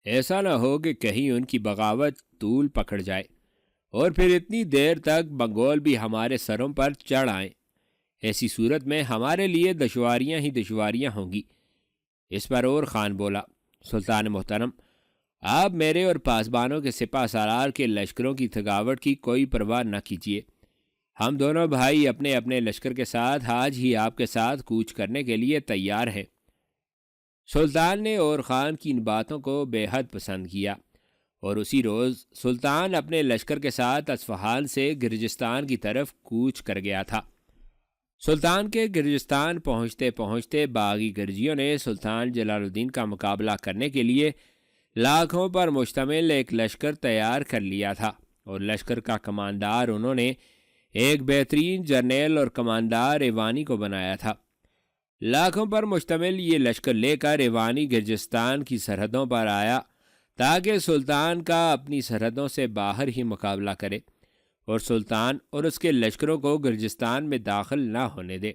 ایسا نہ ہو کہ کہیں ان کی بغاوت طول پکڑ جائے اور پھر اتنی دیر تک منگول بھی ہمارے سروں پر چڑھ آئیں۔ ایسی صورت میں ہمارے لیے دشواریاں ہی دشواریاں ہوں گی۔ اس پر اور خان بولا، سلطان محترم، آپ میرے اور پاسبانوں کے سپہ سالار کے لشکروں کی تھکاوٹ کی کوئی پرواہ نہ کیجیے۔ ہم دونوں بھائی اپنے اپنے لشکر کے ساتھ آج ہی آپ کے ساتھ کوچ کرنے کے لیے تیار ہیں۔ سلطان نے اور خان کی ان باتوں کو بے حد پسند کیا اور اسی روز سلطان اپنے لشکر کے ساتھ اصفہان سے گرجستان کی طرف کوچ کر گیا تھا۔ سلطان کے گرجستان پہنچتے پہنچتے باغی گرجیوں نے سلطان جلال الدین کا مقابلہ کرنے کے لیے لاکھوں پر مشتمل ایک لشکر تیار کر لیا تھا، اور لشکر کا کماندار انہوں نے ایک بہترین جرنیل اور کماندار ایوانی کو بنایا تھا۔ لاکھوں پر مشتمل یہ لشکر لے کر ایوانی گرجستان کی سرحدوں پر آیا تاکہ سلطان کا اپنی سرحدوں سے باہر ہی مقابلہ کرے اور سلطان اور اس کے لشکروں کو گرجستان میں داخل نہ ہونے دے۔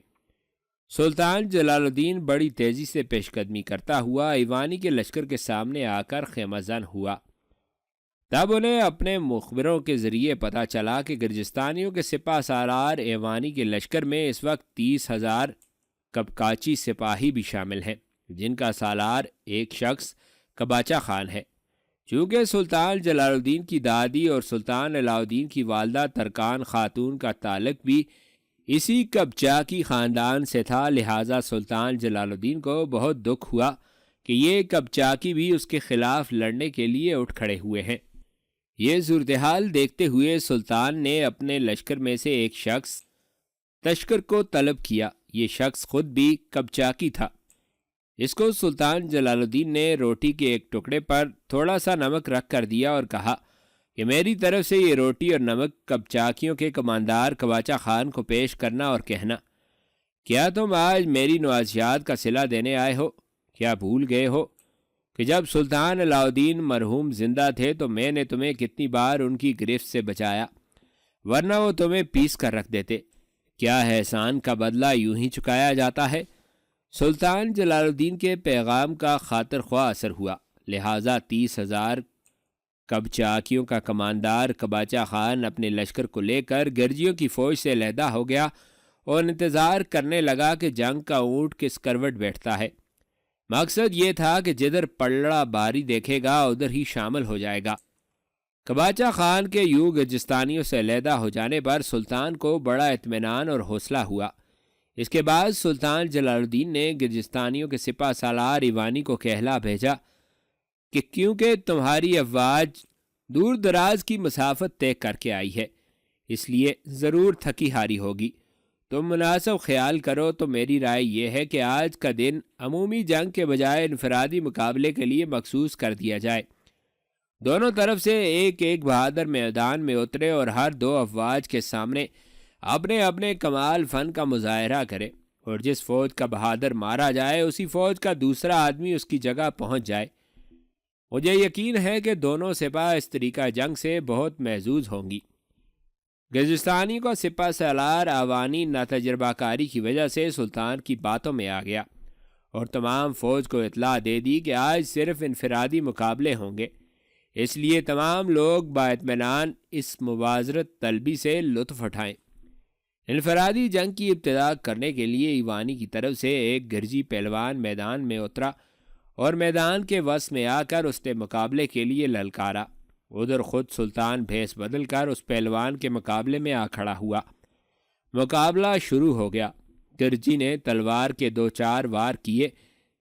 سلطان جلال الدین بڑی تیزی سے پیش قدمی کرتا ہوا ایوانی کے لشکر کے سامنے آ کر خیمہ زن ہوا۔ تب انہیں اپنے مخبروں کے ذریعے پتہ چلا کہ گرجستانیوں کے سپہ سالار ایوانی کے لشکر میں اس وقت 30,000 کبکاچی سپاہی بھی شامل ہیں، جن کا سالار ایک شخص کباچہ خان ہے۔ چونکہ سلطان جلال الدین کی دادی اور سلطان علاء الدین کی والدہ ترکان خاتون کا تعلق بھی اسی کبچاکی خاندان سے تھا، لہٰذا سلطان جلال الدین کو بہت دکھ ہوا کہ یہ کبچاکی بھی اس کے خلاف لڑنے کے لیے اٹھ کھڑے ہوئے ہیں۔ یہ صورتحال دیکھتے ہوئے سلطان نے اپنے لشکر میں سے ایک شخص تشکر کو طلب کیا۔ یہ شخص خود بھی کبچاکی تھا۔ اس کو سلطان جلال الدین نے روٹی کے ایک ٹکڑے پر تھوڑا سا نمک رکھ کر دیا اور کہا کہ میری طرف سے یہ روٹی اور نمک کبچاکیوں کے کماندار کباچہ خان کو پیش کرنا اور کہنا، کیا تم آج میری نوازشات کا صلہ دینے آئے ہو؟ کیا بھول گئے ہو کہ جب سلطان علاء الدین مرحوم زندہ تھے تو میں نے تمہیں کتنی بار ان کی گرفت سے بچایا، ورنہ وہ تمہیں پیس کر رکھ دیتے۔ کیا احسان کا بدلہ یوں ہی چکایا جاتا ہے؟ سلطان جلال الدین کے پیغام کا خاطر خواہ اثر ہوا، لہٰذا 30,000 کبچاکیوں کا کماندار کباچہ خان اپنے لشکر کو لے کر گرجیوں کی فوج سے علیحدہ ہو گیا اور انتظار کرنے لگا کہ جنگ کا اونٹ کس کروٹ بیٹھتا ہے۔ مقصد یہ تھا کہ جدھر پلڑا باری دیکھے گا ادھر ہی شامل ہو جائے گا۔ کباچہ خان کے یوں گرجستانیوں سے علیحدہ ہو جانے پر سلطان کو بڑا اطمینان اور حوصلہ ہوا۔ اس کے بعد سلطان جلال الدین نے گرجستانیوں کے سپہ سالار ایوانی کو کہلا بھیجا کہ کیونکہ تمہاری افواج دور دراز کی مسافت طے کر کے آئی ہے، اس لیے ضرور تھکی ہاری ہوگی۔ تم مناسب خیال کرو تو میری رائے یہ ہے کہ آج کا دن عمومی جنگ کے بجائے انفرادی مقابلے کے لیے مخصوص کر دیا جائے۔ دونوں طرف سے ایک ایک بہادر میدان میں اترے اور ہر دو افواج کے سامنے اپنے اپنے کمال فن کا مظاہرہ کرے، اور جس فوج کا بہادر مارا جائے اسی فوج کا دوسرا آدمی اس کی جگہ پہنچ جائے۔ مجھے یقین ہے کہ دونوں سپاہ اس طریقہ جنگ سے بہت محظوظ ہوں گی۔ گرجستانی کو سپہ سالار ایوانی ناتجربہ کاری کی وجہ سے سلطان کی باتوں میں آ گیا اور تمام فوج کو اطلاع دے دی کہ آج صرف انفرادی مقابلے ہوں گے، اس لیے تمام لوگ بااطمینان اس مبازرت طلبی سے لطف اٹھائیں۔ انفرادی جنگ کی ابتدا کرنے کے لیے ایوانی کی طرف سے ایک گرجی پہلوان میدان میں اترا اور میدان کے وسط میں آ کر اس نے مقابلے کے لیے للکارا۔ ادھر خود سلطان بھیس بدل کر اس پہلوان کے مقابلے میں آ کھڑا ہوا۔ مقابلہ شروع ہو گیا۔ گرجی نے تلوار کے 2-4 وار کیے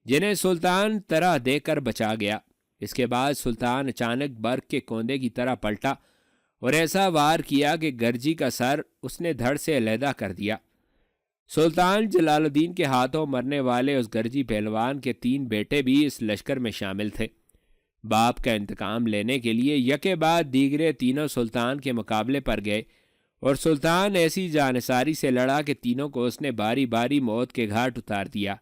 جنہیں سلطان طرح دے کر بچا گیا۔ اس کے بعد سلطان اچانک برق کے کوندے کی طرح پلٹا اور ایسا وار کیا کہ گرجی کا سر اس نے دھڑ سے علیحدہ کر دیا۔ سلطان جلال الدین کے ہاتھوں مرنے والے اس گرجی پہلوان کے 3 بیٹے بھی اس لشکر میں شامل تھے۔ باپ کا انتقام لینے کے لیے یکے بعد دیگرے تینوں سلطان کے مقابلے پر گئے اور سلطان ایسی جانثاری سے لڑا کہ تینوں کو اس نے باری باری موت کے گھاٹ اتار دیا۔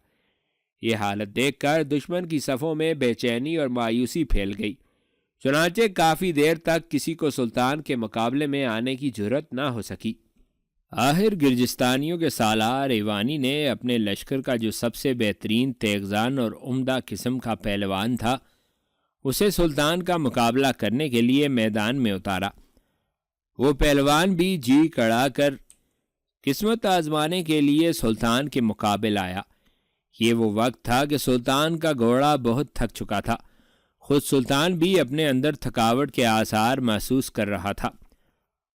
یہ حالت دیکھ کر دشمن کی صفوں میں بے چینی اور مایوسی پھیل گئی، چنانچہ کافی دیر تک کسی کو سلطان کے مقابلے میں آنے کی جرأت نہ ہو سکی۔ آخر گرجستانیوں کے سالار ایوانی نے اپنے لشکر کا جو سب سے بہترین تیغزن اور عمدہ قسم کا پہلوان تھا اسے سلطان کا مقابلہ کرنے کے لیے میدان میں اتارا۔ وہ پہلوان بھی جی کڑا کر قسمت آزمانے کے لیے سلطان کے مقابل آیا۔ یہ وہ وقت تھا کہ سلطان کا گھوڑا بہت تھک چکا تھا۔ خود سلطان بھی اپنے اندر تھکاوٹ کے آثار محسوس کر رہا تھا،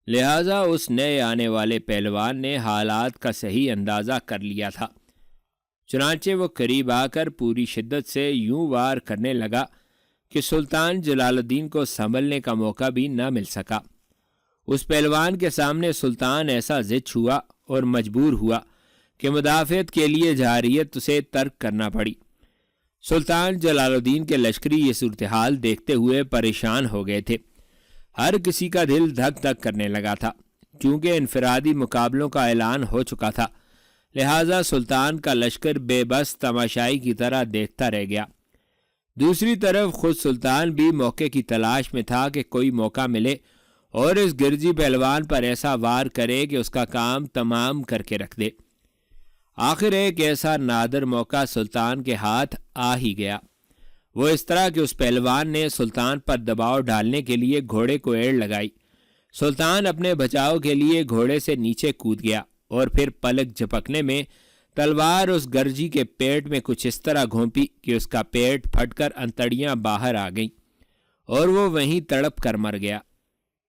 لہٰذا اس نئے آنے والے پہلوان نے حالات کا صحیح اندازہ کر لیا تھا۔ چنانچہ وہ قریب آ کر پوری شدت سے یوں وار کرنے لگا کہ سلطان جلال الدین کو سنبھلنے کا موقع بھی نہ مل سکا۔ اس پہلوان کے سامنے سلطان ایسا ضد ہوا اور مجبور ہوا کہ مدافعت کے لیے جارحیت اسے ترک کرنا پڑی۔ سلطان جلال الدین کے لشکری یہ صورتحال دیکھتے ہوئے پریشان ہو گئے تھے۔ ہر کسی کا دل دھک دھک کرنے لگا تھا۔ چونکہ انفرادی مقابلوں کا اعلان ہو چکا تھا، لہٰذا سلطان کا لشکر بے بس تماشائی کی طرح دیکھتا رہ گیا۔ دوسری طرف خود سلطان بھی موقع کی تلاش میں تھا کہ کوئی موقع ملے اور اس گرجی پہلوان پر ایسا وار کرے کہ اس کا کام تمام کر کے رکھ دے۔ آخر ایک ایسا نادر موقع سلطان کے ہاتھ آ ہی گیا۔ وہ اس طرح کہ اس پہلوان نے سلطان پر دباؤ ڈالنے کے لیے گھوڑے کو ایڑ لگائی۔ سلطان اپنے بچاؤ کے لیے گھوڑے سے نیچے کود گیا اور پھر پلک جھپکنے میں تلوار اس گرجی کے پیٹ میں کچھ اس طرح گھونپی کہ اس کا پیٹ پھٹ کر انتڑیاں باہر آ گئیں اور وہ وہیں تڑپ کر مر گیا۔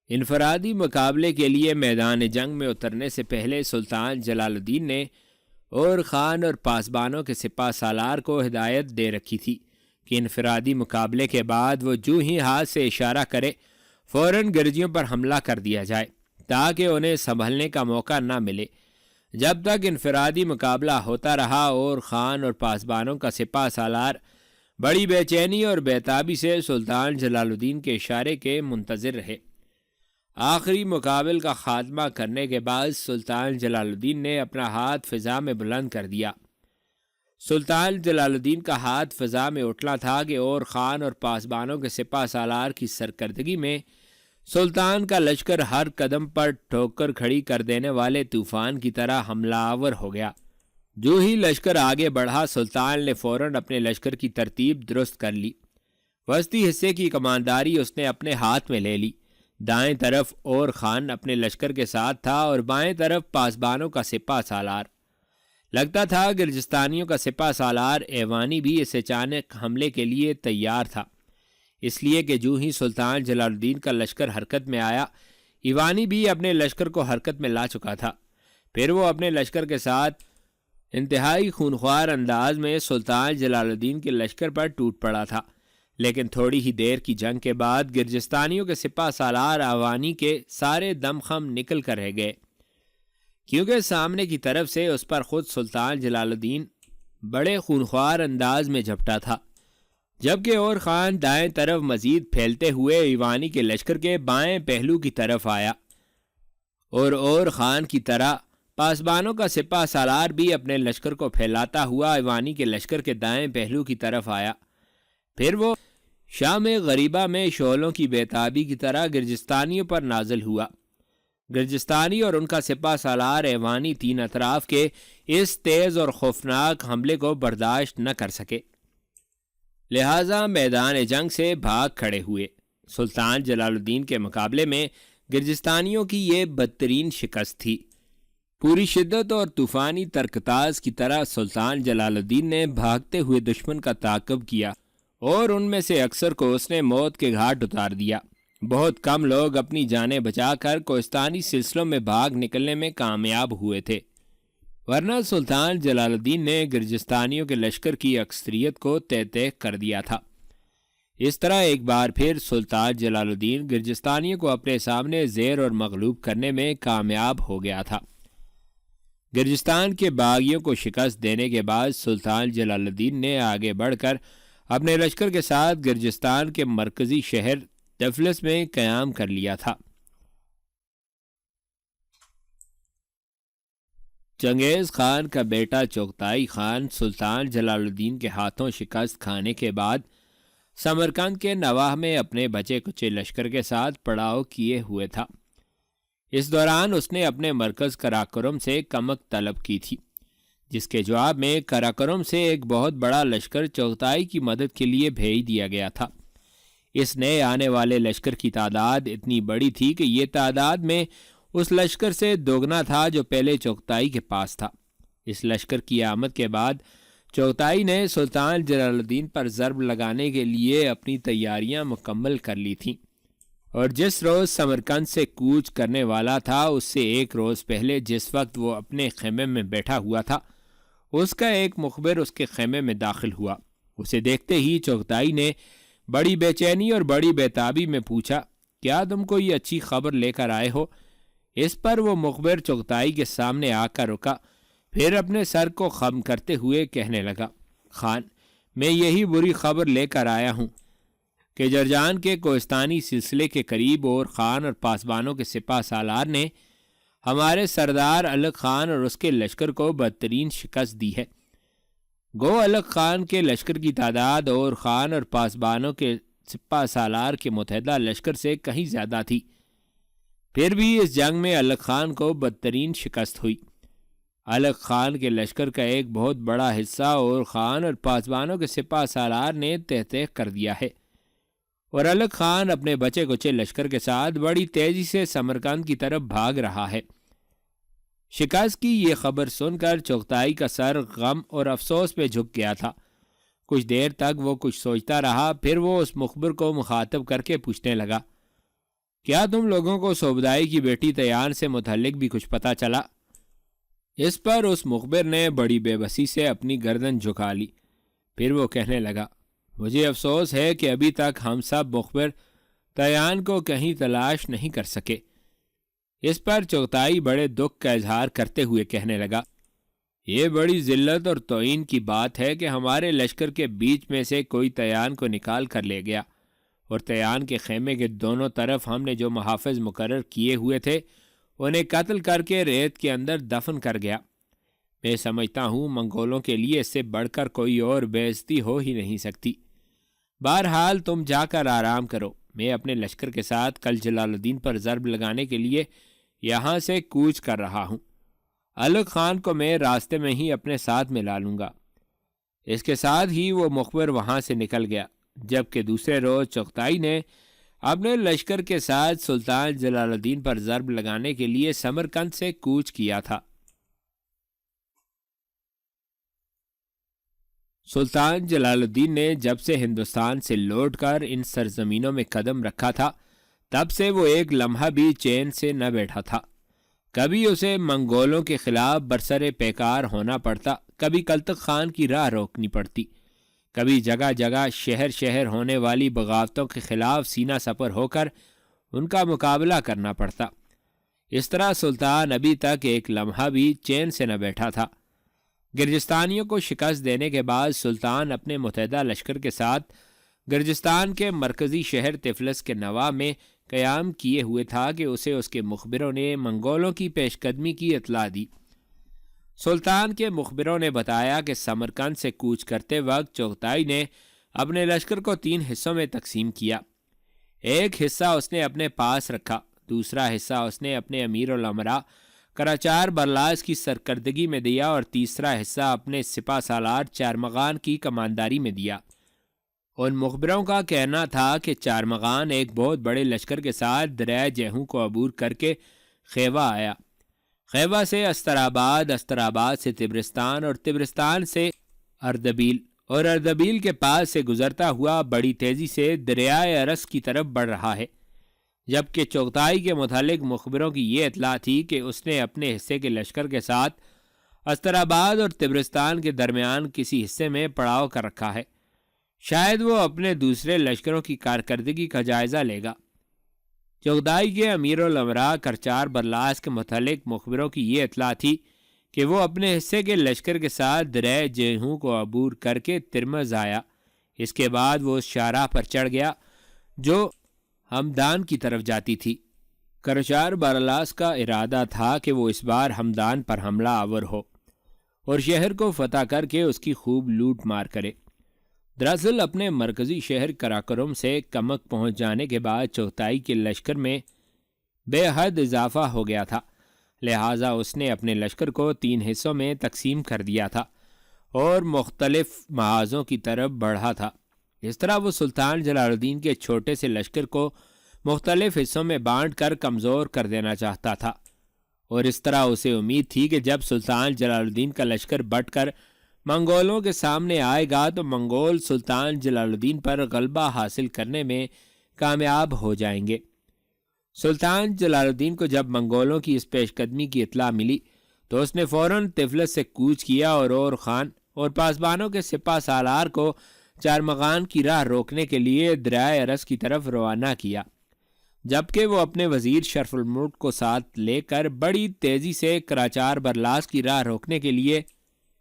انفرادی مقابلے کے لیے میدان جنگ میں اترنے سے پہلے سلطان جلال الدین نے اور خان اور پاسبانوں کے سپہ سالار کو ہدایت دے رکھی تھی کہ انفرادی مقابلے کے بعد وہ جو ہی ہاتھ سے اشارہ کرے فوراً گرجیوں پر حملہ کر دیا جائے تاکہ انہیں سنبھلنے کا موقع نہ ملے۔ جب تک انفرادی مقابلہ ہوتا رہا اور خان اور پاسبانوں کا سپہ سالار بڑی بے چینی اور بیتابی سے سلطان جلال الدین کے اشارے کے منتظر رہے۔ آخری مقابل کا خاتمہ کرنے کے بعد سلطان جلال الدین نے اپنا ہاتھ فضا میں بلند کر دیا۔ سلطان جلال الدین کا ہاتھ فضا میں اٹھنا تھا کہ اور خان اور پاسبانوں کے سپہ سالار کی سرکردگی میں سلطان کا لشکر ہر قدم پر ٹھوکر کھڑی کر دینے والے طوفان کی طرح حملہ آور ہو گیا۔ جو ہی لشکر آگے بڑھا سلطان نے فوراً اپنے لشکر کی ترتیب درست کر لی۔ وسطی حصے کی کمانداری اس نے اپنے ہاتھ میں لے لی۔ دائیں طرف اور خان اپنے لشکر کے ساتھ تھا اور بائیں طرف پاسبانوں کا سپہ سالار۔ لگتا تھا گرجستانیوں کا سپہ سالار ایوانی بھی اس اچانک حملے کے لیے تیار تھا، اس لیے کہ جو ہی سلطان جلال الدین کا لشکر حرکت میں آیا ایوانی بھی اپنے لشکر کو حرکت میں لا چکا تھا۔ پھر وہ اپنے لشکر کے ساتھ انتہائی خونخوار انداز میں سلطان جلال الدین کے لشکر پر ٹوٹ پڑا تھا، لیکن تھوڑی ہی دیر کی جنگ کے بعد گرجستانیوں کے سپہ سالار ایوانی کے سارے دم خم نکل کر رہ گئے، کیونکہ سامنے کی طرف سے اس پر خود سلطان جلال الدین بڑے خونخوار انداز میں جھپٹا تھا، جبکہ اور خان دائیں طرف مزید پھیلتے ہوئے ایوانی کے لشکر کے بائیں پہلو کی طرف آیا، اور خان کی طرح پاسبانوں کا سپہ سالار بھی اپنے لشکر کو پھیلاتا ہوا ایوانی کے لشکر کے دائیں پہلو کی طرف آیا۔ پھر وہ شام غریبہ میں شعلوں کی بیتابی کی طرح گرجستانیوں پر نازل ہوا۔ گرجستانی اور ان کا سپہ سالار ایوانی تین اطراف کے اس تیز اور خوفناک حملے کو برداشت نہ کر سکے، لہٰذا میدان جنگ سے بھاگ کھڑے ہوئے۔ سلطان جلال الدین کے مقابلے میں گرجستانیوں کی یہ بدترین شکست تھی۔ پوری شدت اور طوفانی ترکتاز کی طرح سلطان جلال الدین نے بھاگتے ہوئے دشمن کا تعاقب کیا اور ان میں سے اکثر کو اس نے موت کے گھاٹ اتار دیا۔ بہت کم لوگ اپنی جانیں بچا کر کوہستانی سلسلوں میں بھاگ نکلنے میں کامیاب ہوئے تھے، ورنہ سلطان جلال الدین نے گرجستانیوں کے لشکر کی اکثریت کو تہہ کر دیا تھا۔ اس طرح ایک بار پھر سلطان جلال الدین گرجستانیوں کو اپنے سامنے زیر اور مغلوب کرنے میں کامیاب ہو گیا تھا۔ گرجستان کے باغیوں کو شکست دینے کے بعد سلطان جلال الدین نے آگے بڑھ کر اپنے لشکر کے ساتھ گرجستان کے مرکزی شہر طفلس میں قیام کر لیا تھا۔ چنگیز خان کا بیٹا چغتائی خان سلطان جلال الدین کے ہاتھوں شکست کھانے کے بعد سمرقند کے نواح میں اپنے بچے کچے لشکر کے ساتھ پڑاؤ کیے ہوئے تھا۔ اس دوران اس نے اپنے مرکز قراقرم سے کمک طلب کی تھی، جس کے جواب میں قراقرم سے ایک بہت بڑا لشکر چغتائی کی مدد کے لیے بھیج دیا گیا تھا۔ اس نئے آنے والے لشکر کی تعداد اتنی بڑی تھی کہ یہ تعداد میں اس لشکر سے دوگنا تھا جو پہلے چغتائی کے پاس تھا۔ اس لشکر کی آمد کے بعد چغتائی نے سلطان جلال الدین پر ضرب لگانے کے لیے اپنی تیاریاں مکمل کر لی تھیں، اور جس روز سمرقند سے کوچ کرنے والا تھا اس سے ایک روز پہلے جس وقت وہ اپنے خیمے میں بیٹھا ہوا تھا، اس کا ایک مخبر اس کے خیمے میں داخل ہوا۔ اسے دیکھتے ہی چغتائی نے بڑی بے چینی اور بڑی بےتابی میں پوچھا، کیا تم کوئی اچھی خبر لے کر آئے ہو؟ اس پر وہ مخبر چغتائی کے سامنے آ کر رکا، پھر اپنے سر کو خم کرتے ہوئے کہنے لگا، خان، میں یہی بری خبر لے کر آیا ہوں کہ جرجان کے کوہستانی سلسلے کے قریب اور خان اور پاسبانوں کے سپہ سالار نے ہمارے سردار الغ خان اور اس کے لشکر کو بدترین شکست دی ہے۔ گو الغ خان کے لشکر کی تعداد اور خان اور پاسبانوں کے سپہ سالار کے متحدہ لشکر سے کہیں زیادہ تھی، پھر بھی اس جنگ میں الغ خان کو بدترین شکست ہوئی۔ الغ خان کے لشکر کا ایک بہت بڑا حصہ اور خان اور پاسبانوں کے سپہ سالار نے تہہ تہہ کر دیا ہے، اور الغ خان اپنے بچے کچے لشکر کے ساتھ بڑی تیزی سے سمرقند کی طرف بھاگ رہا ہے۔ شکست کی یہ خبر سن کر چغتائی کا سر غم اور افسوس پہ جھک گیا تھا۔ کچھ دیر تک وہ کچھ سوچتا رہا، پھر وہ اس مخبر کو مخاطب کر کے پوچھنے لگا، کیا تم لوگوں کو صوبدائی کی بیٹی تیان سے متعلق بھی کچھ پتہ چلا؟ اس پر اس مخبر نے بڑی بے بسی سے اپنی گردن جھکا لی، پھر وہ کہنے لگا، مجھے افسوس ہے کہ ابھی تک ہم سب مخبر تیان کو کہیں تلاش نہیں کر سکے۔ اس پر چغتائی بڑے دکھ کا اظہار کرتے ہوئے کہنے لگا، یہ بڑی ذلت اور توہین کی بات ہے کہ ہمارے لشکر کے بیچ میں سے کوئی تیان کو نکال کر لے گیا، اور تیان کے خیمے کے دونوں طرف ہم نے جو محافظ مقرر کیے ہوئے تھے انہیں قتل کر کے ریت کے اندر دفن کر گیا۔ میں سمجھتا ہوں منگولوں کے لیے اس سے بڑھ کر کوئی اور بے عزتی ہو ہی نہیں سکتی۔ بہرحال تم جا کر آرام کرو، میں اپنے لشکر کے ساتھ کل جلال الدین پر ضرب لگانے کے لیے یہاں سے کوچ کر رہا ہوں۔ الغ خان کو میں راستے میں ہی اپنے ساتھ ملا لوں گا۔ اس کے ساتھ ہی وہ مخبر وہاں سے نکل گیا، جبکہ دوسرے روز چغتائی نے اپنے لشکر کے ساتھ سلطان جلال الدین پر ضرب لگانے کے لیے سمرقند سے کوچ کیا تھا۔ سلطان جلال الدین نے جب سے ہندوستان سے لوٹ کر ان سرزمینوں میں قدم رکھا تھا، تب سے وہ ایک لمحہ بھی چین سے نہ بیٹھا تھا۔ کبھی اسے منگولوں کے خلاف برسر پیکار ہونا پڑتا، کبھی کلتک خان کی راہ روکنی پڑتی، کبھی جگہ جگہ شہر شہر ہونے والی بغاوتوں کے خلاف سینہ سپر ہو کر ان کا مقابلہ کرنا پڑتا۔ اس طرح سلطان ابھی تک ایک لمحہ بھی چین سے نہ بیٹھا تھا۔ گرجستانیوں کو شکست دینے کے بعد سلطان اپنے متحدہ لشکر کے ساتھ گرجستان کے مرکزی شہر طفلس کے نواح میں قیام کیے ہوئے تھا کہ اسے اس کے مخبروں نے منگولوں کی پیش قدمی کی اطلاع دی۔ سلطان کے مخبروں نے بتایا کہ سمرقند سے کوچ کرتے وقت چغتائی نے اپنے لشکر کو 3 حصوں میں تقسیم کیا۔ ایک حصہ اس نے اپنے پاس رکھا، دوسرا حصہ اس نے اپنے امیر الامراء کراچار برلاس کی سرکردگی میں دیا، اور تیسرا حصہ اپنے سپہ سالار چارمغان کی کمانداری میں دیا۔ ان مخبروں کا کہنا تھا کہ چارمغان ایک بہت بڑے لشکر کے ساتھ دریائے جہوں کو عبور کر کے خیوہ آیا، خیوہ سے استراباد، استراباد سے طبرستان، اور طبرستان سے اردبیل، اور اردبیل کے پاس سے گزرتا ہوا بڑی تیزی سے دریائے ارس کی طرف بڑھ رہا ہے۔ جبکہ چغتائی کے متعلق مخبروں کی یہ اطلاع تھی کہ اس نے اپنے حصے کے لشکر کے ساتھ استراباد اور طبرستان کے درمیان کسی حصے میں پڑاؤ کر رکھا ہے، شاید وہ اپنے دوسرے لشکروں کی کارکردگی کا جائزہ لے گا۔ چغتائی کے امیر الامراء کرچار برلاس کے متعلق مخبروں کی یہ اطلاع تھی کہ وہ اپنے حصے کے لشکر کے ساتھ دریائے جہوں کو عبور کر کے ترمز آیا۔ اس کے بعد وہ اس شاہراہ پر چڑھ گیا جو ہمدان کی طرف جاتی تھی۔ کرچار برلاس کا ارادہ تھا کہ وہ اس بار ہمدان پر حملہ آور ہو اور شہر کو فتح کر کے اس کی خوب لوٹ مار کرے۔ دراصل اپنے مرکزی شہر کراکرم سے کمک پہنچ جانے کے بعد چغتائی کے لشکر میں بے حد اضافہ ہو گیا تھا، لہٰذا اس نے اپنے لشکر کو 3 حصوں میں تقسیم کر دیا تھا اور مختلف محاذوں کی طرف بڑھا تھا۔ اس طرح وہ سلطان جلال الدین کے چھوٹے سے لشکر کو مختلف حصوں میں بانٹ کر کمزور کر دینا چاہتا تھا، اور اس طرح اسے امید تھی کہ جب سلطان جلال الدین کا لشکر بٹ کر منگولوں کے سامنے آئے گا تو منگول سلطان جلال الدین پر غلبہ حاصل کرنے میں کامیاب ہو جائیں گے۔ سلطان جلال الدین کو جب منگولوں کی اس پیش قدمی کی اطلاع ملی تو اس نے فوراً طفلس سے کوچ کیا اور خان اور پاسبانوں کے سپہ سالار کو چارمغان کی راہ روکنے کے لیے دریائے ارس کی طرف روانہ کیا، جبکہ وہ اپنے وزیر شرف الملک کو ساتھ لے کر بڑی تیزی سے کراچار برلاس کی راہ روکنے کے لیے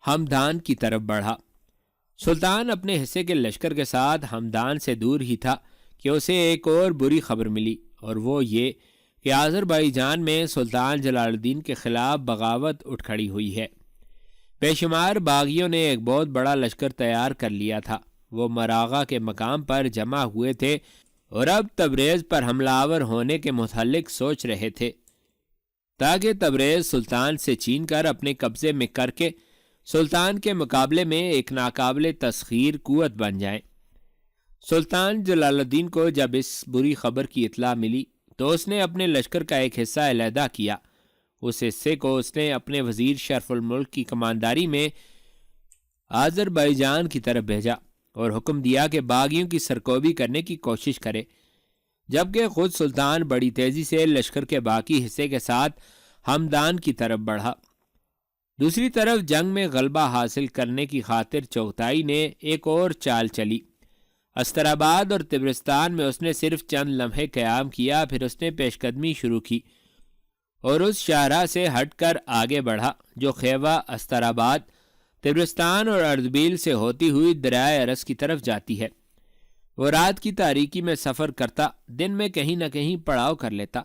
ہمدان کی طرف بڑھا۔ سلطان اپنے حصے کے لشکر کے ساتھ ہمدان سے دور ہی تھا کہ اسے ایک اور بری خبر ملی، اور وہ یہ کہ آذربائیجان میں سلطان جلال الدین کے خلاف بغاوت اٹھ کھڑی ہوئی ہے۔ بے شمار باغیوں نے ایک بہت بڑا لشکر تیار کر لیا تھا، وہ مراغہ کے مقام پر جمع ہوئے تھے اور اب تبریز پر حملہ آور ہونے کے متعلق سوچ رہے تھے تاکہ تبریز سلطان سے چھین کر اپنے قبضے میں کر کے سلطان کے مقابلے میں ایک ناقابل تسخیر قوت بن جائیں۔ سلطان جلال الدین کو جب اس بری خبر کی اطلاع ملی تو اس نے اپنے لشکر کا ایک حصہ علیحدہ کیا۔ اس حصے کو اس نے اپنے وزیر شرف الملک کی کمانداری میں آذربائیجان کی طرف بھیجا اور حکم دیا کہ باغیوں کی سرکوبی کرنے کی کوشش کرے، جبکہ خود سلطان بڑی تیزی سے لشکر کے باقی حصے کے ساتھ ہمدان کی طرف بڑھا۔ دوسری طرف جنگ میں غلبہ حاصل کرنے کی خاطر چغتائی نے ایک اور چال چلی۔ استراباد اور طبرستان میں اس نے صرف چند لمحے قیام کیا، پھر اس نے پیش قدمی شروع کی اور اس شاہراہ سے ہٹ کر آگے بڑھا جو خیوہ، استراباد، طبرستان اور اردبیل سے ہوتی ہوئی دریائے ارس کی طرف جاتی ہے۔ وہ رات کی تاریکی میں سفر کرتا، دن میں کہیں نہ کہیں پڑاؤ کر لیتا۔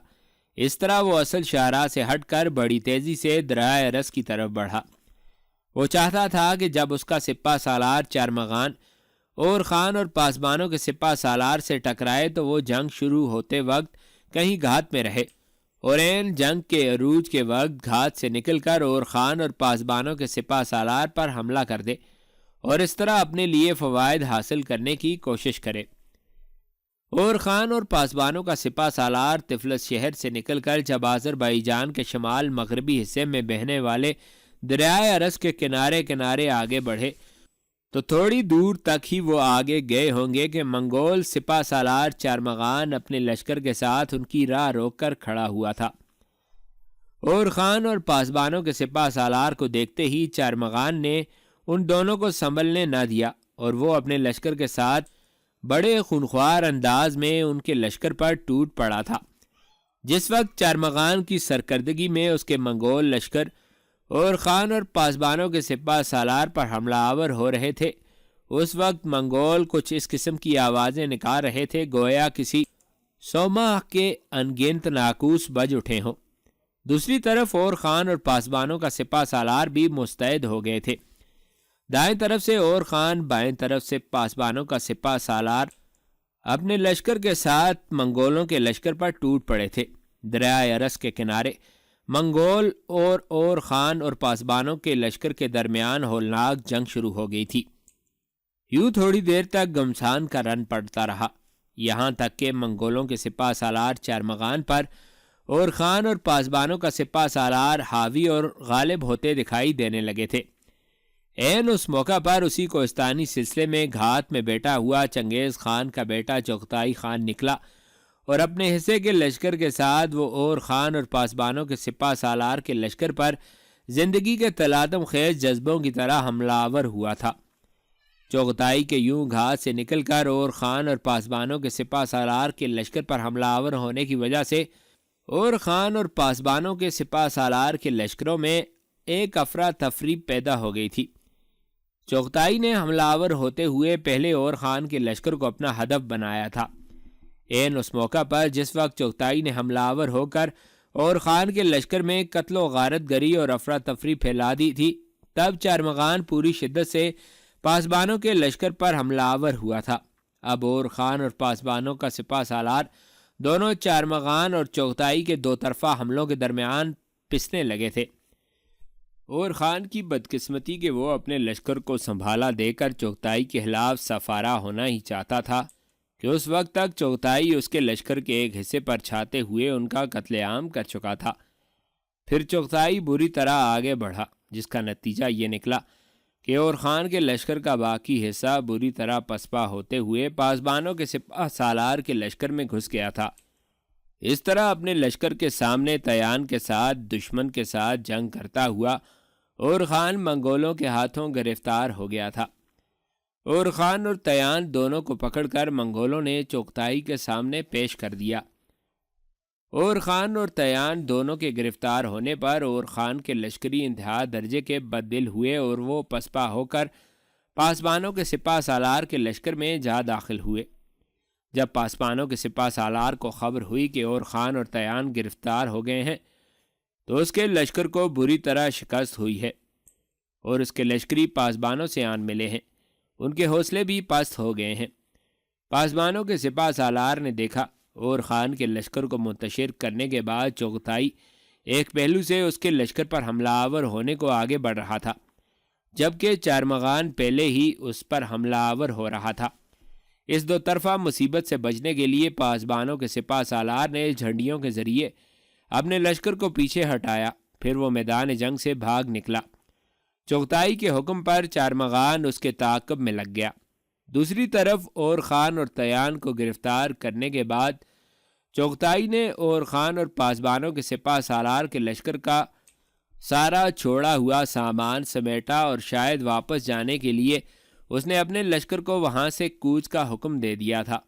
اس طرح وہ اصل شاہراہ سے ہٹ کر بڑی تیزی سے دریائے ارس کی طرف بڑھا۔ وہ چاہتا تھا کہ جب اس کا سپہ سالار چارمغان اور خان اور پاسبانوں کے سپہ سالار سے ٹکرائے تو وہ جنگ شروع ہوتے وقت کہیں گھات میں رہے، اور عین جنگ کے عروج کے وقت گھات سے نکل کر اور خان اور پاسبانوں کے سپہ سالار پر حملہ کر دے اور اس طرح اپنے لیے فوائد حاصل کرنے کی کوشش کرے۔ اور خان اور پاسبانوں کا سپہ سالار طفلس شہر سے نکل کر جب آذربائیجان کے شمال مغربی حصے میں بہنے والے دریائے ارس کے کنارے کنارے آگے بڑھے تو تھوڑی دور تک ہی وہ آگے گئے ہوں گے کہ منگول سپہ سالار چارمغان اپنے لشکر کے ساتھ ان کی راہ روک کر کھڑا ہوا تھا، اور خان اور پاسبانوں کے سپہ سالار کو دیکھتے ہی چارمغان نے ان دونوں کو سنبھلنے نہ دیا اور وہ اپنے لشکر کے ساتھ بڑے خونخوار انداز میں ان کے لشکر پر ٹوٹ پڑا تھا۔ جس وقت چارمغان کی سرکردگی میں اس کے منگول لشکر اور خان اور پاسبانوں کے سپہ سالار پر حملہ آور ہو رہے تھے، اس وقت منگول کچھ اس قسم کی آوازیں نکال رہے تھے گویا کسی سوما کے انگنت ناقوس بج اٹھے ہوں۔ دوسری طرف اور خان اور پاسبانوں کا سپہ سالار بھی مستعد ہو گئے تھے۔ دائیں طرف سے اور خان، بائیں طرف سے پاسبانوں کا سپہ سالار اپنے لشکر کے ساتھ منگولوں کے لشکر پر ٹوٹ پڑے تھے۔ دریائے ارس کے کنارے منگول اور خان اور پاسبانوں کے لشکر کے درمیان ہولناک جنگ شروع ہو گئی تھی۔ یوں تھوڑی دیر تک گھمسان کا رن پڑتا رہا، یہاں تک کہ منگولوں کے سپہ سالار چارمغان پر اور خان اور پاسبانوں کا سپہ سالار حاوی اور غالب ہوتے دکھائی دینے لگے تھے۔ عین اس موقع پر اسی کوہستانی سلسلے میں گھات میں بیٹھا ہوا چنگیز خان کا بیٹا چغتائی خان نکلا اور اپنے حصے کے لشکر کے ساتھ وہ اور خان اور پاسبانوں کے سپہ سالار کے لشکر پر زندگی کے تلاطم خیز جذبوں کی طرح حملہ آور ہوا تھا۔ چغتائی کے یوں گھات سے نکل کر اور خان اور پاسبانوں کے سپہ سالار کے لشکر پر حملہ آور ہونے کی وجہ سے اور خان اور پاسبانوں کے سپہ سالار کے لشکروں میں ایک افراتفری پیدا ہو گئی تھی۔ چغتائی نے حملہ آور ہوتے ہوئے پہلے اور خان کے لشکر کو اپنا ہدف بنایا تھا۔ عین اس موقع پر جس وقت چغتائی نے حملہ آور ہو کر اور خان کے لشکر میں قتل و غارت گری اور افراتفری پھیلا دی تھی، تب چارمغان پوری شدت سے پاسبانوں کے لشکر پر حملہ آور ہوا تھا۔ اب اور خان اور پاسبانوں کا سپہ سالار دونوں چارمغان اور چغتائی کے دو طرفہ حملوں کے درمیان پسنے لگے تھے۔ اور خان کی بدقسمتی کہ وہ اپنے لشکر کو سنبھالا دے کر چغتائی کے خلاف سفارہ ہونا ہی چاہتا تھا کہ اس وقت تک چغتائی اس کے لشکر کے ایک حصے پر چھاتے ہوئے ان کا قتل عام کر چکا تھا۔ پھر چغتائی بری طرح آگے بڑھا، جس کا نتیجہ یہ نکلا کہ اور خان کے لشکر کا باقی حصہ بری طرح پسپا ہوتے ہوئے پاسبانوں کے سپاہ سالار کے لشکر میں گھس گیا تھا۔ اس طرح اپنے لشکر کے سامنے تیان کے ساتھ دشمن کے ساتھ جنگ کرتا ہوا اور خان منگولوں کے ہاتھوں گرفتار ہو گیا تھا۔ اور خان اور تیان دونوں کو پکڑ کر منگولوں نے چغتائی کے سامنے پیش کر دیا۔ اور خان اور تیان دونوں کے گرفتار ہونے پر اور خان کے لشکری انتہا درجے کے بددل ہوئے اور وہ پسپا ہو کر پاسبانوں کے سپاہ سالار کے لشکر میں جا داخل ہوئے۔ جب پاسبانوں کے سپاہ سالار کو خبر ہوئی کہ اور خان اور تیان گرفتار ہو گئے ہیں تو اس کے لشکر کو بری طرح شکست ہوئی ہے اور اس کے لشکری پاسبانوں سے آن ملے ہیں، ان کے حوصلے بھی پست ہو گئے ہیں۔ پاسبانوں کے سپاہ سالار نے دیکھا اور خان کے لشکر کو منتشر کرنے کے بعد چغتائی ایک پہلو سے اس کے لشکر پر حملہ آور ہونے کو آگے بڑھ رہا تھا، جبکہ چارمغان پہلے ہی اس پر حملہ آور ہو رہا تھا۔ اس دو طرفہ مصیبت سے بچنے کے لیے پاسبانوں کے سپاہ سالار نے جھنڈیوں کے ذریعے اپنے لشکر کو پیچھے ہٹایا، پھر وہ میدان جنگ سے بھاگ نکلا۔ چغتائی کے حکم پر چارمغان اس کے تعاقب میں لگ گیا۔ دوسری طرف اور خان اور تیان کو گرفتار کرنے کے بعد چغتائی نے اور خان اور پاسبانوں کے سپاہ سالار کے لشکر کا سارا چھوڑا ہوا سامان سمیٹا اور شاید واپس جانے کے لیے اس نے اپنے لشکر کو وہاں سے کوچ کا حکم دے دیا تھا۔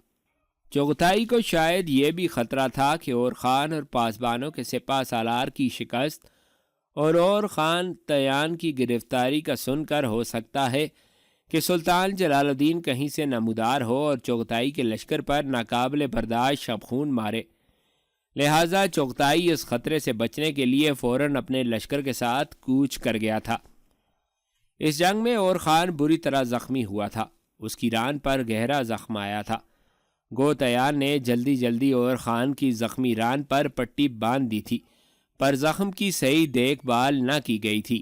چغتائی کو شاید یہ بھی خطرہ تھا کہ اور خان اور پاسبانوں کے سپاہ سالار کی شکست اور خان تیان کی گرفتاری کا سن کر ہو سکتا ہے کہ سلطان جلال الدین کہیں سے نمودار ہو اور چغتائی کے لشکر پر ناقابل برداشت شبخون مارے۔ لہٰذا چغتائی اس خطرے سے بچنے کے لیے فوراً اپنے لشکر کے ساتھ کوچ کر گیا تھا۔ اس جنگ میں اور خان بری طرح زخمی ہوا تھا، اس کی ران پر گہرا زخم آیا تھا۔ گو تیان نے جلدی جلدی اور خان کی زخمی ران پر پٹی باندھ دی تھی، پر زخم کی صحیح دیکھ بھال نہ کی گئی تھی۔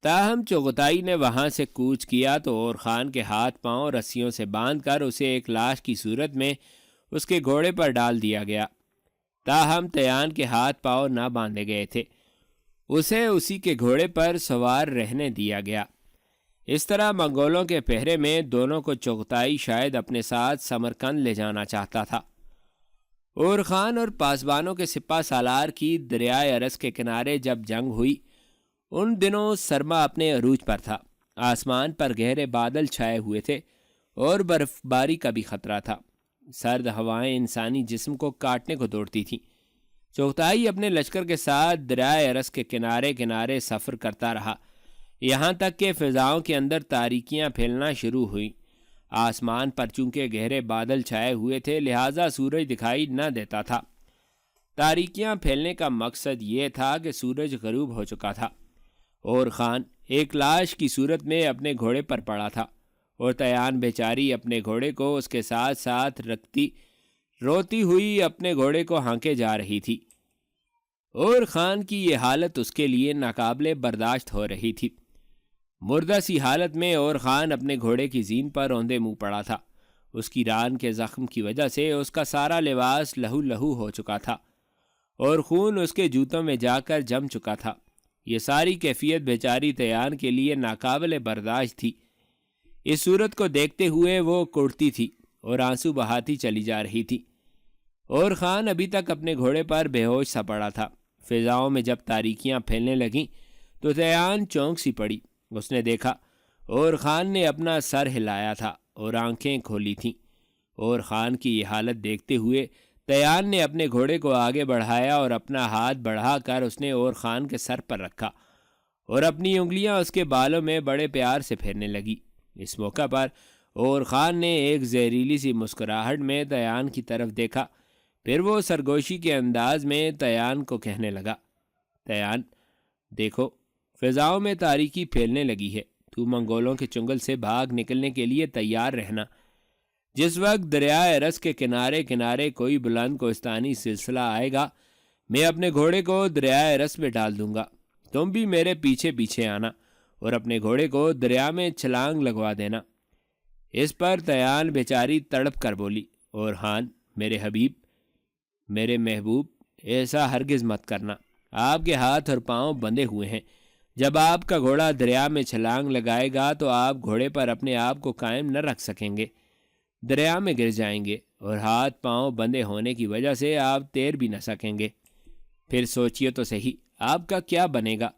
تاہم چغتائی نے وہاں سے کوچ کیا تو اور خان کے ہاتھ پاؤں رسیوں سے باندھ کر اسے ایک لاش کی صورت میں اس کے گھوڑے پر ڈال دیا گیا۔ تاہم تیان کے ہاتھ پاؤں نہ باندھے گئے تھے، اسے اسی کے گھوڑے پر سوار رہنے دیا گیا۔ اس طرح منگولوں کے پہرے میں دونوں کو چغتائی شاید اپنے ساتھ سمرقند لے جانا چاہتا تھا۔ اور خان اور پاسبانوں کے سپاہ سالار کی دریائے ارس کے کنارے جب جنگ ہوئی، ان دنوں سرما اپنے عروج پر تھا، آسمان پر گہرے بادل چھائے ہوئے تھے اور برف باری کا بھی خطرہ تھا۔ سرد ہوائیں انسانی جسم کو کاٹنے کو دوڑتی تھیں۔ چغتائی اپنے لشکر کے ساتھ دریائے ارس کے کنارے کنارے سفر کرتا رہا، یہاں تک کہ فضاؤں کے اندر تاریکیاں پھیلنا شروع ہوئیں۔ آسمان پر چونکہ گہرے بادل چھائے ہوئے تھے لہٰذا سورج دکھائی نہ دیتا تھا۔ تاریکیاں پھیلنے کا مقصد یہ تھا کہ سورج غروب ہو چکا تھا۔ اور خان ایک لاش کی صورت میں اپنے گھوڑے پر پڑا تھا اور تیان بیچاری اپنے گھوڑے کو اس کے ساتھ ساتھ رکھتی روتی ہوئی اپنے گھوڑے کو ہانکے جا رہی تھی۔ اور خان کی یہ حالت اس کے لیے ناقابل برداشت ہو رہی تھی۔ مردہ سی حالت میں اور خان اپنے گھوڑے کی زین پر اوندے منہ پڑا تھا۔ اس کی ران کے زخم کی وجہ سے اس کا سارا لباس لہو لہو ہو چکا تھا اور خون اس کے جوتوں میں جا کر جم چکا تھا۔ یہ ساری کیفیت بیچاری تیان کے لیے ناقابل برداشت تھی۔ اس صورت کو دیکھتے ہوئے وہ کڑتی تھی اور آنسو بہاتی چلی جا رہی تھی۔ اور خان ابھی تک اپنے گھوڑے پر بے ہوش سا پڑا تھا۔ فضاؤں میں جب تاریکیاں پھیلنے لگیں تو تیان چونک سی پڑی۔ اس نے دیکھا اور خان نے اپنا سر ہلایا تھا اور آنکھیں کھولی تھیں۔ اور خان کی یہ حالت دیکھتے ہوئے تیان نے اپنے گھوڑے کو آگے بڑھایا اور اپنا ہاتھ بڑھا کر اس نے اور خان کے سر پر رکھا اور اپنی انگلیاں اس کے بالوں میں بڑے پیار سے پھیرنے لگی۔ اس موقع پر اور خان نے ایک زہریلی سی مسکراہٹ میں تیان کی طرف دیکھا، پھر وہ سرگوشی کے انداز میں تیان کو کہنے لگا، تیان دیکھو، فضاؤں میں تاریکی پھیلنے لگی ہے، تو منگولوں کے چنگل سے بھاگ نکلنے کے لیے تیار رہنا۔ جس وقت دریائے ارس کے کنارے کنارے کوئی بلند کوہستانی سلسلہ آئے گا، میں اپنے گھوڑے کو دریائے ارس میں ڈال دوں گا تم بھی میرے پیچھے پیچھے آنا اور اپنے گھوڑے کو دریا میں چھلانگ لگوا دینا۔ اس پر تیان بیچاری تڑپ کر بولی، اورخان میرے حبیب، میرے محبوب، ایسا ہرگز مت کرنا، آپ کے ہاتھ اور پاؤں بندھے ہوئے ہیں، جب آپ کا گھوڑا دریا میں چھلانگ لگائے گا تو آپ گھوڑے پر اپنے آپ کو قائم نہ رکھ سکیں گے، دریا میں گر جائیں گے، اور ہاتھ پاؤں بندھے ہونے کی وجہ سے آپ تیر بھی نہ سکیں گے، پھر سوچئے تو صحیح آپ کا کیا بنے گا۔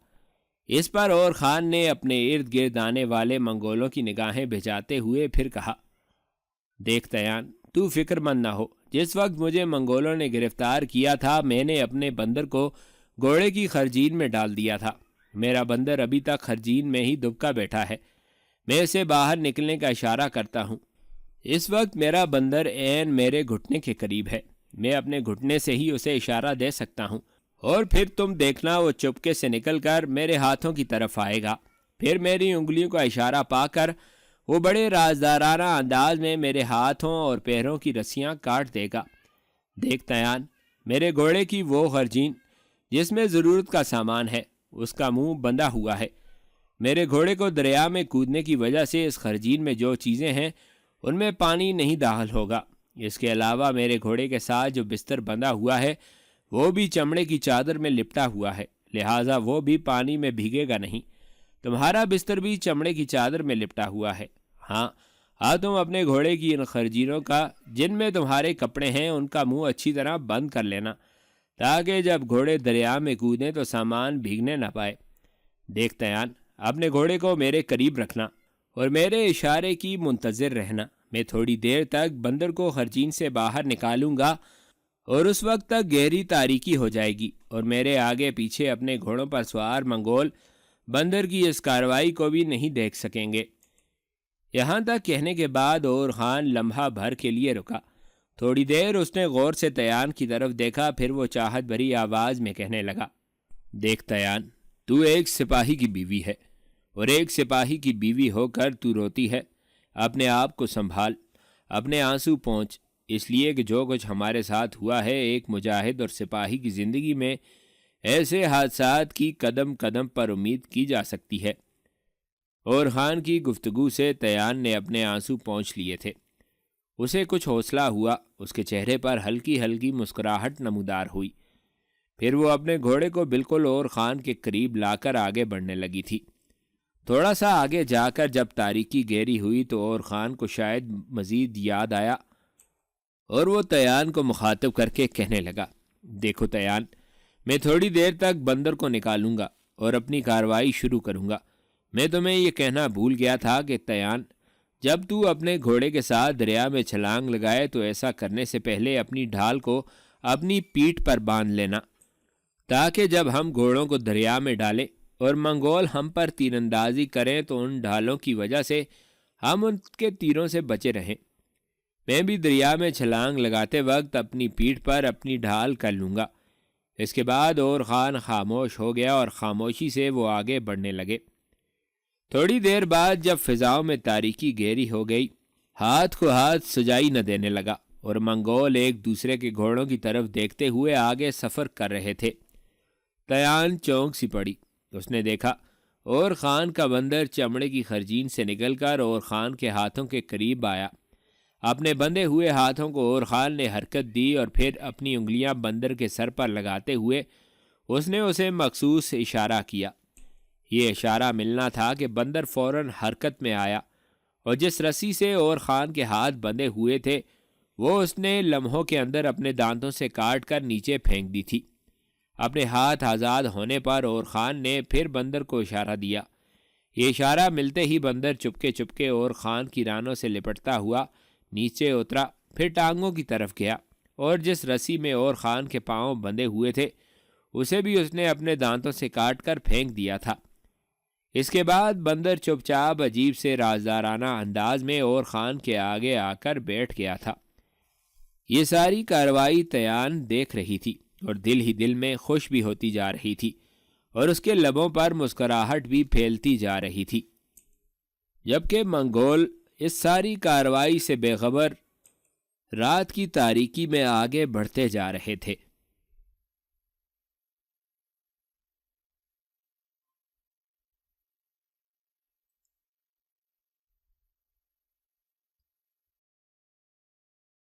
اس پر اور خان نے اپنے ارد گرد آنے والے منگولوں کی نگاہیں بھجاتے ہوئے پھر کہا، دیکھ تیان، تو فکر مند نہ ہو، جس وقت مجھے منگولوں نے گرفتار کیا تھا میں نے اپنے بندر کو گھوڑے کی خرجین میں ڈال دیا تھا، میرا بندر ابھی تک خرجین میں ہی دبکا بیٹھا ہے، میں اسے باہر نکلنے کا اشارہ کرتا ہوں، اس وقت میرا بندر عین میرے گھٹنے کے قریب ہے، میں اپنے گھٹنے سے ہی اسے اشارہ دے سکتا ہوں، اور پھر تم دیکھنا وہ چپکے سے نکل کر میرے ہاتھوں کی طرف آئے گا، پھر میری انگلیوں کا اشارہ پا کر وہ بڑے رازدارانہ انداز میں میرے ہاتھوں اور پیروں کی رسیاں کاٹ دے گا۔ دیکھ تیان، میرے گھوڑے کی وہ خرجین جس میں ضرورت کا سامان ہے اس کا منہ بندھا ہوا ہے، میرے گھوڑے کو دریا میں کودنے کی وجہ سے اس خرجین میں جو چیزیں ہیں ان میں پانی نہیں داخل ہوگا، اس کے علاوہ میرے گھوڑے کے ساتھ جو بستر بندھا ہوا ہے وہ بھی چمڑے کی چادر میں لپٹا ہوا ہے، لہٰذا وہ بھی پانی میں بھیگے گا نہیں، تمہارا بستر بھی چمڑے کی چادر میں لپٹا ہوا ہے، ہاں تم اپنے گھوڑے کی ان خرجینوں کا جن میں تمہارے کپڑے ہیں ان کا منہ اچھی طرح بند کر لینا، تاکہ جب گھوڑے دریا میں کودیں تو سامان بھیگنے نہ پائے۔ دیکھ تیان، اپنے گھوڑے کو میرے قریب رکھنا اور میرے اشارے کی منتظر رہنا، میں تھوڑی دیر تک بندر کو خرجین سے باہر نکالوں گا اور اس وقت تک گہری تاریکی ہو جائے گی اور میرے آگے پیچھے اپنے گھوڑوں پر سوار منگول بندر کی اس کارروائی کو بھی نہیں دیکھ سکیں گے۔ یہاں تک کہنے کے بعد اور خان لمحہ بھر کے لیے رکا، تھوڑی دیر اس نے غور سے تیان کی طرف دیکھا، پھر وہ چاہت بھری آواز میں کہنے لگا، دیکھ تیان، تو ایک سپاہی کی بیوی ہے اور ایک سپاہی کی بیوی ہو کر تو روتی ہے، اپنے آپ کو سنبھال، اپنے آنسو پونچھ، اس لیے کہ جو کچھ ہمارے ساتھ ہوا ہے ایک مجاہد اور سپاہی کی زندگی میں ایسے حادثات کی قدم قدم پر امید کی جا سکتی ہے۔ اور خان کی گفتگو سے تیان نے اپنے آنسو پونچھ لیے تھے، اسے کچھ حوصلہ ہوا، اس کے چہرے پر ہلکی ہلکی مسکراہٹ نمودار ہوئی، پھر وہ اپنے گھوڑے کو بالکل اور خان کے قریب لا کر آگے بڑھنے لگی تھی۔ تھوڑا سا آگے جا کر جب تاریکی گہری ہوئی تو اور خان کو شاید مزید یاد آیا اور وہ تیان کو مخاطب کر کے کہنے لگا، دیکھو تیان، میں تھوڑی دیر تک بندر کو نکالوں گا اور اپنی کارروائی شروع کروں گا، میں تمہیں یہ کہنا بھول گیا تھا کہ تیان، جب تو اپنے گھوڑے کے ساتھ دریا میں چھلانگ لگائے تو ایسا کرنے سے پہلے اپنی ڈھال کو اپنی پیٹھ پر باندھ لینا، تاکہ جب ہم گھوڑوں کو دریا میں ڈالیں اور منگول ہم پر تیر اندازی کریں تو ان ڈھالوں کی وجہ سے ہم ان کے تیروں سے بچے رہیں۔ میں بھی دریا میں چھلانگ لگاتے وقت اپنی پیٹھ پر اپنی ڈھال کر لوں گا۔ اس کے بعد اور خان خاموش ہو گیا اور خاموشی سے وہ آگے بڑھنے لگے۔ تھوڑی دیر بعد جب فضاؤں میں تاریکی گہری ہو گئی، ہاتھ کو ہاتھ سجائی نہ دینے لگا اور منگول ایک دوسرے کے گھوڑوں کی طرف دیکھتے ہوئے آگے سفر کر رہے تھے۔ تیان چونک سی پڑی، اس نے دیکھا اور خان کا بندر چمڑے کی خرجین سے نکل کر اور خان کے ہاتھوں کے قریب آیا، اپنے بندھے ہوئے ہاتھوں کو اور خان نے حرکت دی اور پھر اپنی انگلیاں بندر کے سر پر لگاتے ہوئے اس نے اسے مخصوص اشارہ کیا۔ یہ اشارہ ملنا تھا کہ بندر فوراً حرکت میں آیا اور جس رسی سے اور خان کے ہاتھ بندھے ہوئے تھے وہ اس نے لمحوں کے اندر اپنے دانتوں سے کاٹ کر نیچے پھینک دی تھی۔ اپنے ہاتھ آزاد ہونے پر اور خان نے پھر بندر کو اشارہ دیا، یہ اشارہ ملتے ہی بندر چپکے چپکے اور خان کی رانوں سے لپٹتا ہوا نیچے اترا، پھر ٹانگوں کی طرف گیا اور جس رسی میں اور خان کے پاؤں بندھے ہوئے تھے اسے بھی اس نے اپنے دانتوں سے کاٹ کر پھینک دیا تھا۔ اس کے بعد بندر چپ چاپ عجیب سے رازدارانہ انداز میں اور خان کے آگے آ کر بیٹھ گیا تھا۔ یہ ساری کارروائی تیان دیکھ رہی تھی اور دل ہی دل میں خوش بھی ہوتی جا رہی تھی اور اس کے لبوں پر مسکراہٹ بھی پھیلتی جا رہی تھی، جبکہ منگول اس ساری کارروائی سے بے خبر رات کی تاریکی میں آگے بڑھتے جا رہے تھے۔